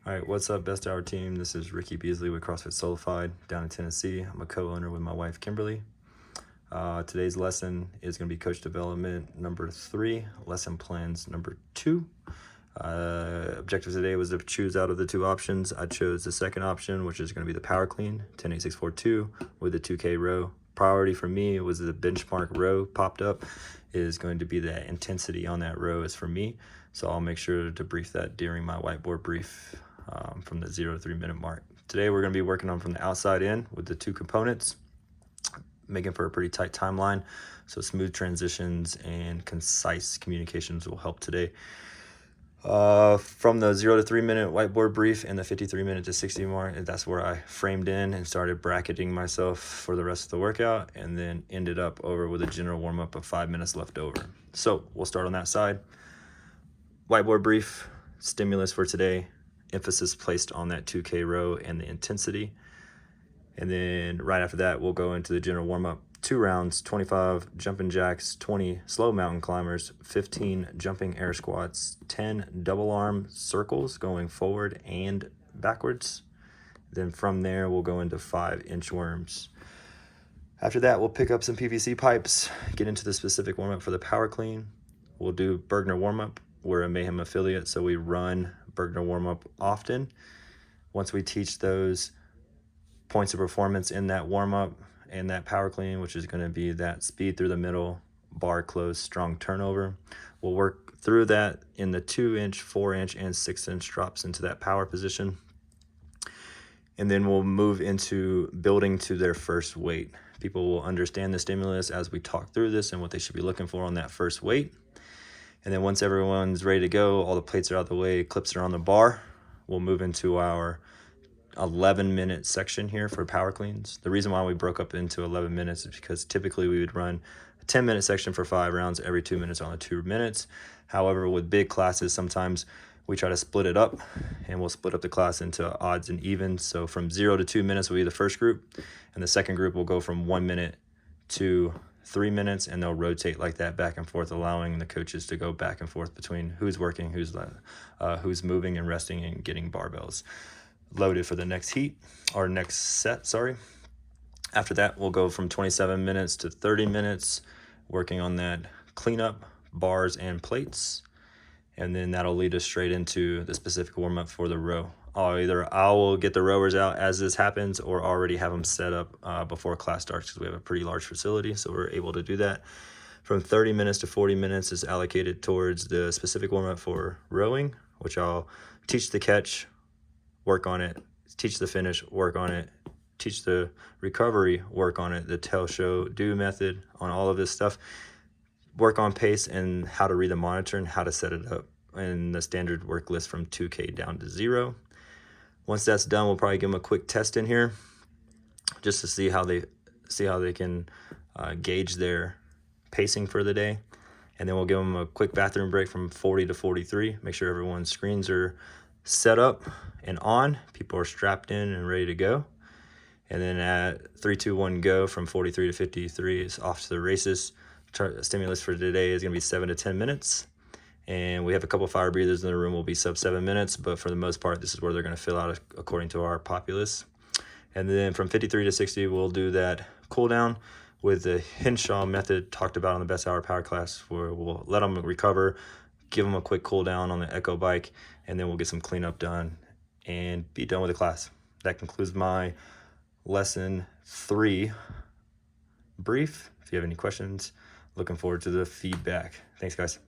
All right, what's up, Best Hour team? This is Rickey Beasley with CrossFit SolaFide down in Tennessee. I'm a co-owner with my wife, Kimberly. Today's lesson is going to be coach development number 3, lesson plans number 2. Objective today was to choose out of the 2 options. I chose the second option, which is going to be the power clean, 10-8-6-4-2 with the 2K row. Priority for me was the benchmark row popped up is going to be the intensity on that row is for me. So I'll make sure to brief that during my whiteboard brief from the 0 to 3 minute mark. Today we're going to be working on from the outside in with the 2 components, making for a pretty tight timeline. So smooth transitions and concise communications will help today. From the 0 to 3 minute whiteboard brief and the 53 minute to 60 mark, that's where I framed in and started bracketing myself for the rest of the workout, and then ended up over with a general warm-up of 5 minutes left over. So we'll start on that side. Whiteboard brief, stimulus for today, emphasis placed on that 2K row and the intensity. And then right after that, we'll go into the general warm-up. 2 rounds, 25 jumping jacks, 20 slow mountain climbers, 15 jumping air squats, 10 double arm circles going forward and backwards. Then from there, we'll go into 5 inchworms. After that, we'll pick up some PVC pipes, get into the specific warm-up for the power clean. We'll do Bergner warm-up. We're a Mayhem affiliate, so we run Bergner warm-up often. Once we teach those points of performance in that warm-up and that power clean, which is going to be that speed through the middle, bar close, strong turnover, we'll work through that in the 2-inch, 4-inch, and 6-inch drops into that power position. And then we'll move into building to their first weight. People will understand the stimulus as we talk through this and what they should be looking for on that first weight. And then once everyone's ready to go, all the plates are out of the way, clips are on the bar, we'll move into our 11-minute section here for power cleans. The reason why we broke up into 11 minutes is because typically we would run a 10-minute section for 5 rounds every 2 minutes on the 2 minutes. However, with big classes, sometimes we try to split it up, and we'll split up the class into odds and evens. So from 0 to 2 minutes will be the first group, and the second group will go from 1 minute to 3 minutes, and they'll rotate like that back and forth, allowing the coaches to go back and forth between who's working, who's moving and resting and getting barbells loaded for the next heat or next set, sorry. After that, we'll go from 27 minutes to 30 minutes working on that cleanup, bars and plates. And then that'll lead us straight into the specific warm-up for the row. I will get the rowers out as this happens, or already have them set up before class starts, because we have a pretty large facility, so we're able to do that. From 30 minutes to 40 minutes is allocated towards the specific warm-up for rowing, which I'll teach the catch, work on it, teach the finish, work on it, teach the recovery, work on it, the tell, show, do method on all of this stuff, work on pace and how to read the monitor and how to set it up in the standard work list from 2K down to 0. Once that's done, we'll probably give them a quick test in here just to see how they can gauge their pacing for the day. And then we'll give them a quick bathroom break from 40 to 43. Make sure everyone's screens are set up and on, people are strapped in and ready to go. And then at 3, 2, 1 go, from 43 to 53 is off to the races. Stimulus for today is going to be 7 to 10 minutes, and we have a couple fire breathers in the room. Will be sub 7 minutes, but for the most part this is where they're going to fill out according to our populace. And then from 53 to 60 we'll do that cool down with the Henshaw method talked about on the Best Hour Power class, where we'll let them recover, give them a quick cool down on the Echo bike, and then we'll get some cleanup done and be done with the class. That concludes my lesson 3 brief. If you have any questions, looking forward to the feedback. Thanks, guys.